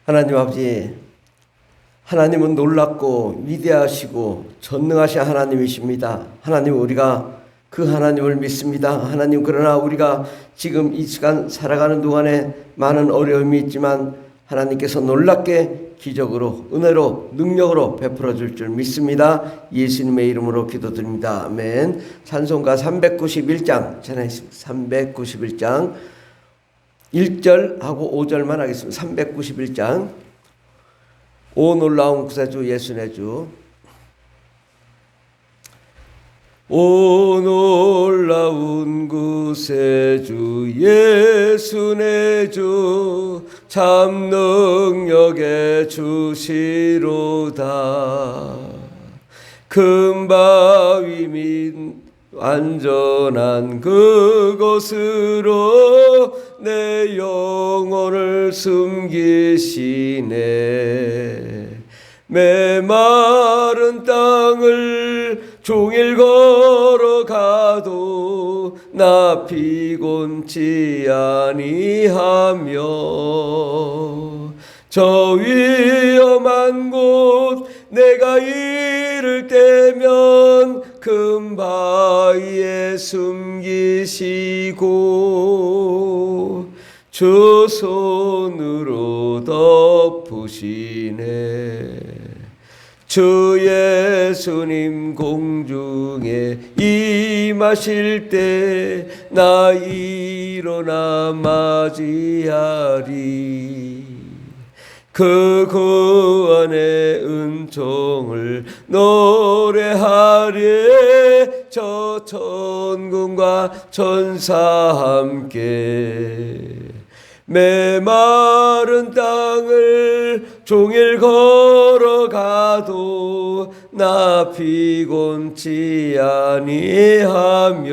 하나님 아버지, 하나님은 놀랍고 위대하시고 전능하신 하나님이십니다. 하나님, 우리가 그 하나님을 믿습니다. 하나님, 그러나 우리가 지금 이 시간 살아가는 동안에 많은 어려움이 있지만 하나님께서 놀랍게 기적으로, 은혜로, 능력으로 베풀어 줄 줄 믿습니다. 예수님의 이름으로 기도드립니다. 아멘. 찬송가 391장 전하겠습니다. 391장 1절하고 5절만 하겠습니다. 391장. 오 놀라운 구세주 예수 내 주. 오 놀라운 구세주 예수 내 주, 참 능력의 주시로다. 큰 바위 및 안전한 그곳으로 내 영혼을 숨기시네. 메마른 땅을 종일 걸어가도 나 피곤치 아니하며, 저 위험한 곳 내가 이를 때면 큰 바위에 숨기시고 주 손으로 덮으시네. 주 예수님 공중에 임하실 때 나 일어나 맞이하리. 그 안에 은총을 노래하리. 저 천군과 천사 함께 메마른 땅을 종일 걸어가도 나 피곤치 아니하며,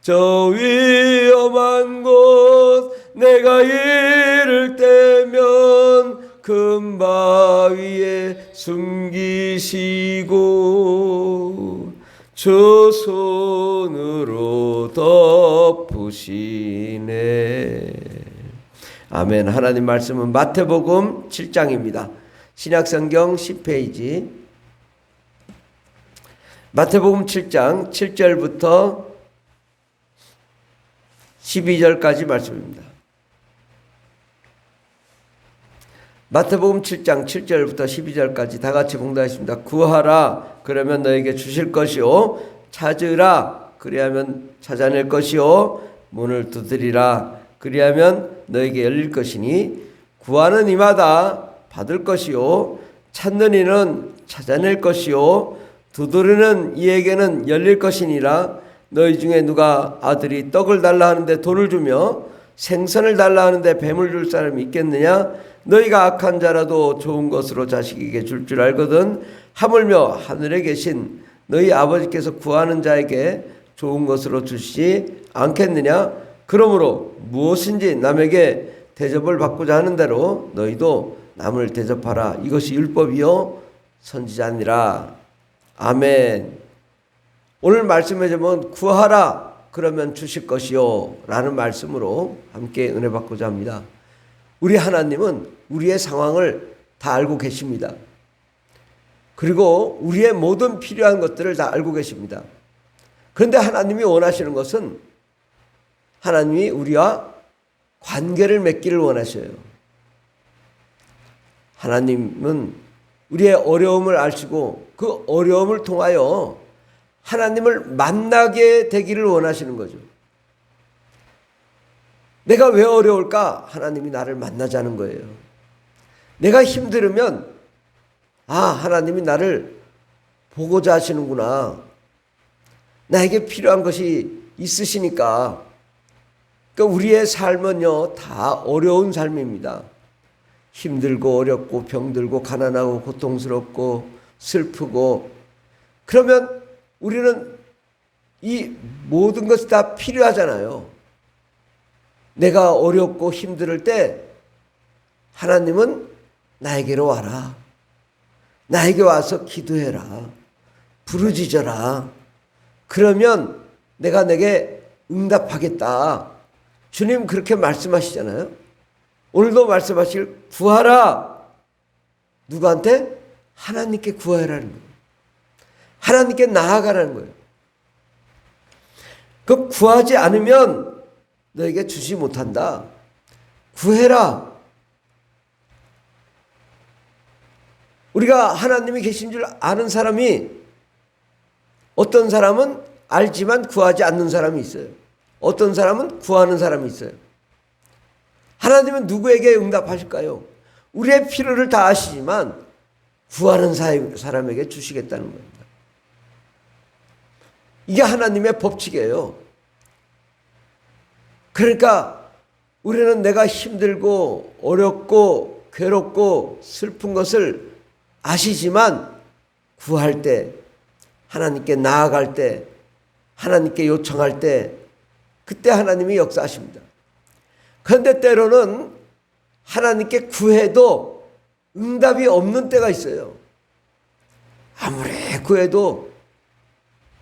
저 위험한 곳 내가 이를 때면 큰 바위에 숨기시고 주 손으로 덮으시네. 아멘. 하나님 말씀은 마태복음 7장입니다. 신약성경 10페이지. 마태복음 7장 7절부터 12절까지 말씀입니다. 마태복음 7장 7절부터 12절까지 다 같이 봉독하겠습니다. 구하라, 그러면 너에게 주실 것이요. 찾으라, 그리하면 찾아낼 것이요. 문을 두드리라, 그리하면 너에게 열릴 것이니, 구하는 이마다 받을 것이요. 찾는 이는 찾아낼 것이요. 두드리는 이에게는 열릴 것이니라. 너희 중에 누가 아들이 떡을 달라 하는데 돌을 주며 생선을 달라 하는데 뱀을 줄 사람이 있겠느냐? 너희가 악한 자라도 좋은 것으로 자식에게 줄 줄 알거든. 하물며 하늘에 계신 너희 아버지께서 구하는 자에게 좋은 것으로 주시지 않겠느냐? 그러므로 무엇인지 남에게 대접을 받고자 하는 대로 너희도 남을 대접하라. 이것이 율법이요 선지자니라. 아멘. 오늘 말씀에 보면 구하라, 그러면 주실 것이요 라는 말씀으로 함께 은혜 받고자 합니다. 우리 하나님은 우리의 상황을 다 알고 계십니다. 그리고 우리의 모든 필요한 것들을 다 알고 계십니다. 그런데 하나님이 원하시는 것은 하나님이 우리와 관계를 맺기를 원하셔요. 하나님은 우리의 어려움을 아시고 그 어려움을 통하여 하나님을 만나게 되기를 원하시는 거죠. 내가 왜 어려울까? 하나님이 나를 만나자는 거예요. 내가 힘들으면 하나님이 나를 보고자 하시는구나. 나에게 필요한 것이 있으시니까. 그러니까 우리의 삶은요 다 어려운 삶입니다. 힘들고 어렵고 병들고 가난하고 고통스럽고 슬프고. 그러면 우리는 이 모든 것이 다 필요하잖아요. 내가 어렵고 힘들 때 하나님은 나에게로 와라. 나에게 와서 기도해라. 부르짖어라. 그러면 내가 내게 응답하겠다. 주님 그렇게 말씀하시잖아요. 오늘도 말씀하실 구하라. 누구한테? 하나님께 구하라는 거예요. 하나님께 나아가라는 거예요. 그 구하지 않으면 너에게 주지 못한다. 구해라. 우리가 하나님이 계신 줄 아는 사람이, 어떤 사람은 알지만 구하지 않는 사람이 있어요. 어떤 사람은 구하는 사람이 있어요. 하나님은 누구에게 응답하실까요? 우리의 필요를 다 아시지만 구하는 사람에게 주시겠다는 겁니다. 이게 하나님의 법칙이에요. 그러니까 우리는 내가 힘들고 어렵고 괴롭고 슬픈 것을 아시지만 구할 때, 하나님께 나아갈 때, 하나님께 요청할 때, 그때 하나님이 역사하십니다. 그런데 때로는 하나님께 구해도 응답이 없는 때가 있어요. 아무리 구해도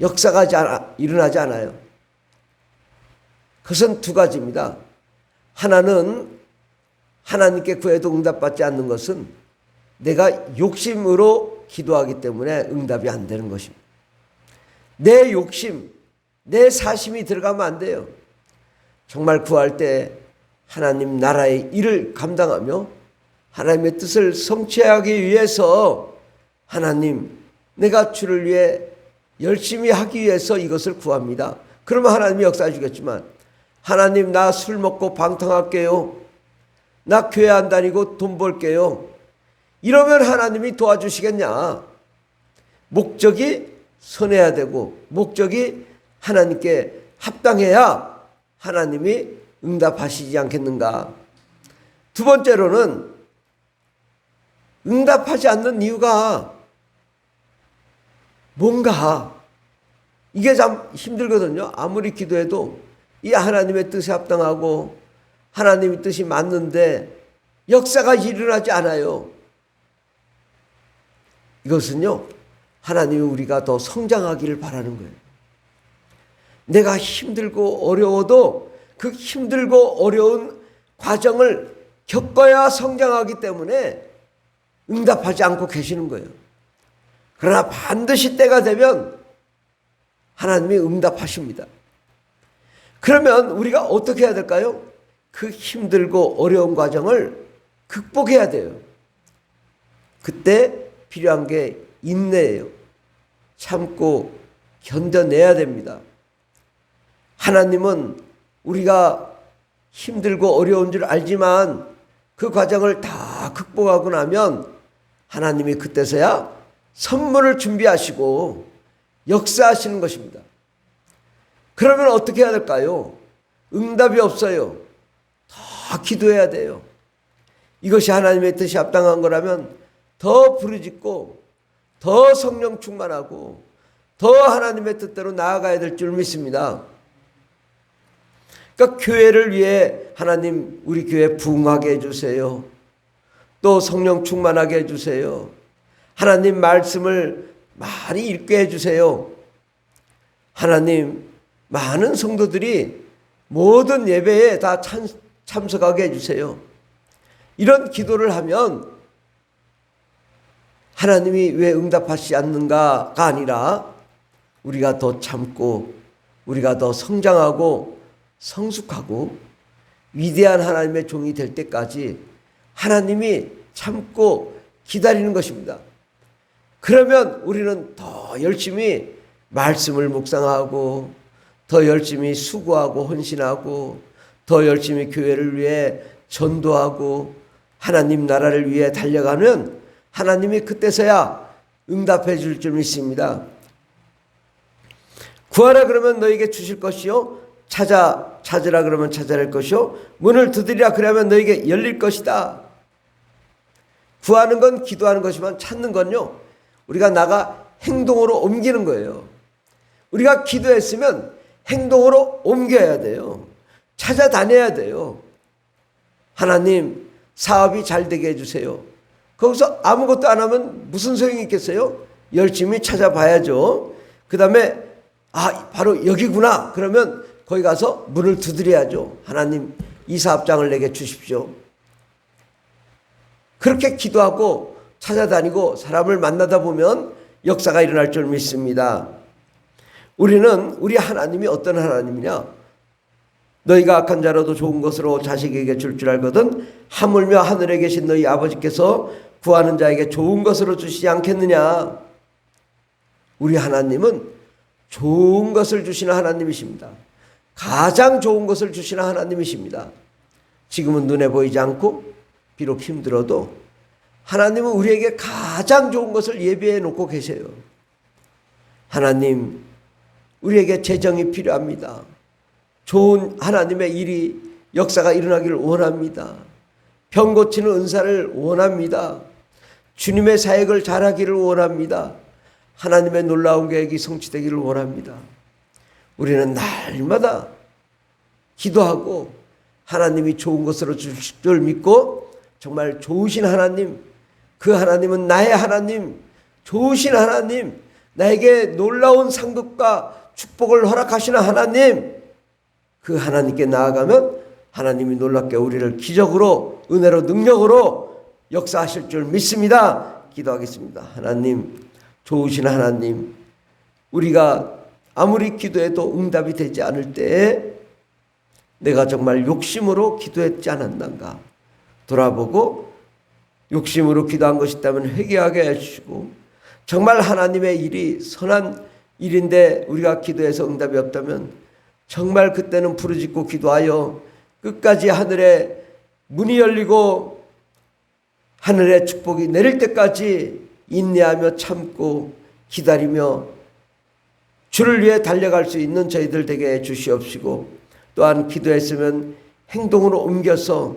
역사가 일어나지 않아요. 그것은 두 가지입니다. 하나는 하나님께 구해도 응답받지 않는 것은 내가 욕심으로 기도하기 때문에 응답이 안 되는 것입니다. 내 욕심, 내 사심이 들어가면 안 돼요. 정말 구할 때 하나님 나라의 일을 감당하며 하나님의 뜻을 성취하기 위해서 하나님, 내가 주를 위해 열심히 하기 위해서 이것을 구합니다. 그러면 하나님이 역사해 주겠지만, 하나님 나 술 먹고 방탕할게요. 나 교회 안 다니고 돈 벌게요. 이러면 하나님이 도와주시겠냐? 목적이 선해야 되고 목적이 하나님께 합당해야 하나님이 응답하시지 않겠는가? 두 번째로는 응답하지 않는 이유가 뭔가, 이게 참 힘들거든요. 아무리 기도해도 이 하나님의 뜻에 합당하고 하나님의 뜻이 맞는데 역사가 일어나지 않아요. 이것은요, 하나님이 우리가 더 성장하기를 바라는 거예요. 내가 힘들고 어려워도 그 힘들고 어려운 과정을 겪어야 성장하기 때문에 응답하지 않고 계시는 거예요. 그러나 반드시 때가 되면 하나님이 응답하십니다. 그러면 우리가 어떻게 해야 될까요? 그 힘들고 어려운 과정을 극복해야 돼요. 그때 필요한 게 인내예요. 참고 견뎌내야 됩니다. 하나님은 우리가 힘들고 어려운 줄 알지만 그 과정을 다 극복하고 나면 하나님이 그때서야 선물을 준비하시고 역사하시는 것입니다. 그러면 어떻게 해야 될까요? 응답이 없어요. 더 기도해야 돼요. 이것이 하나님의 뜻이 합당한 거라면 더 부르짖고 더 성령 충만하고 더 하나님의 뜻대로 나아가야 될 줄 믿습니다. 그러니까 교회를 위해 하나님 우리 교회 부흥하게 해주세요. 또 성령 충만하게 해주세요. 하나님 말씀을 많이 읽게 해주세요. 하나님 많은 성도들이 모든 예배에 다 참석하게 해주세요. 이런 기도를 하면 하나님이 왜 응답하시지 않는가가 아니라 우리가 더 참고 우리가 더 성장하고 성숙하고 위대한 하나님의 종이 될 때까지 하나님이 참고 기다리는 것입니다. 그러면 우리는 더 열심히 말씀을 묵상하고 더 열심히 수고하고 헌신하고 더 열심히 교회를 위해 전도하고 하나님 나라를 위해 달려가면 하나님이 그때서야 응답해 줄 줄 믿습니다. 구하라 그러면 너에게 주실 것이요, 찾으라 그러면 찾아낼 것이요, 문을 두드리라 그러면 너에게 열릴 것이다. 구하는 건 기도하는 것이지만 찾는 건요, 우리가 나가 행동으로 옮기는 거예요. 우리가 기도했으면 행동으로 옮겨야 돼요. 찾아다녀야 돼요. 하나님 사업이 잘 되게 해주세요. 거기서 아무것도 안 하면 무슨 소용이 있겠어요? 열심히 찾아봐야죠. 그 다음에 바로 여기구나 그러면 거기 가서 문을 두드려야죠. 하나님 이 사업장을 내게 주십시오. 그렇게 기도하고 찾아다니고 사람을 만나다 보면 역사가 일어날 줄 믿습니다. 우리는 우리 하나님이 어떤 하나님이냐? 너희가 악한 자라도 좋은 것으로 자식에게 줄 줄 알거든 하물며 하늘에 계신 너희 아버지께서 구하는 자에게 좋은 것으로 주시지 않겠느냐? 우리 하나님은 좋은 것을 주시는 하나님이십니다. 가장 좋은 것을 주시는 하나님이십니다. 지금은 눈에 보이지 않고 비록 힘들어도 하나님은 우리에게 가장 좋은 것을 예비해 놓고 계세요. 하나님, 우리에게 재정이 필요합니다. 좋은 하나님의 일이 역사가 일어나기를 원합니다. 병 고치는 은사를 원합니다. 주님의 사역을 잘하기를 원합니다. 하나님의 놀라운 계획이 성취되기를 원합니다. 우리는 날마다 기도하고 하나님이 좋은 것으로 주실 줄 믿고 정말 좋으신 하나님, 그 하나님은 나의 하나님, 좋으신 하나님, 나에게 놀라운 상급과 축복을 허락하시는 하나님, 그 하나님께 나아가면 하나님이 놀랍게 우리를 기적으로, 은혜로, 능력으로 역사하실 줄 믿습니다. 기도하겠습니다. 하나님, 좋으신 하나님, 우리가 아무리 기도해도 응답이 되지 않을 때에 내가 정말 욕심으로 기도했지 않았는가 돌아보고 욕심으로 기도한 것이 있다면 회개하게 해주시고, 정말 하나님의 일이 선한 일인데 우리가 기도해서 응답이 없다면 정말 그때는 부르짖고 기도하여 끝까지 하늘에 문이 열리고 하늘의 축복이 내릴 때까지 인내하며 참고 기다리며 주를 위해 달려갈 수 있는 저희들 되게 주시옵시고, 또한 기도했으면 행동으로 옮겨서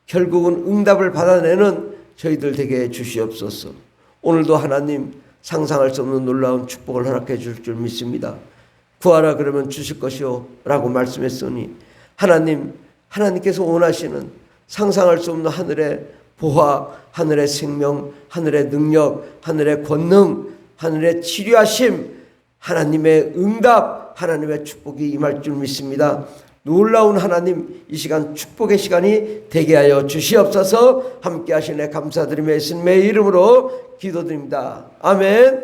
결국은 응답을 받아내는 저희들 되게 주시옵소서. 오늘도 하나님 상상할 수 없는 놀라운 축복을 허락해 줄 줄 믿습니다. 구하라 그러면 주실 것이요 라고 말씀했으니 하나님께서 원하시는 상상할 수 없는 하늘의 보화, 하늘의 생명, 하늘의 능력, 하늘의 권능, 하늘의 치료하심, 하나님의 응답, 하나님의 축복이 임할 줄 믿습니다. 놀라운 하나님, 이 시간 축복의 시간이 되게 하여 주시옵소서. 함께 하시네 감사드리며 예수님의 이름으로 기도드립니다. 아멘.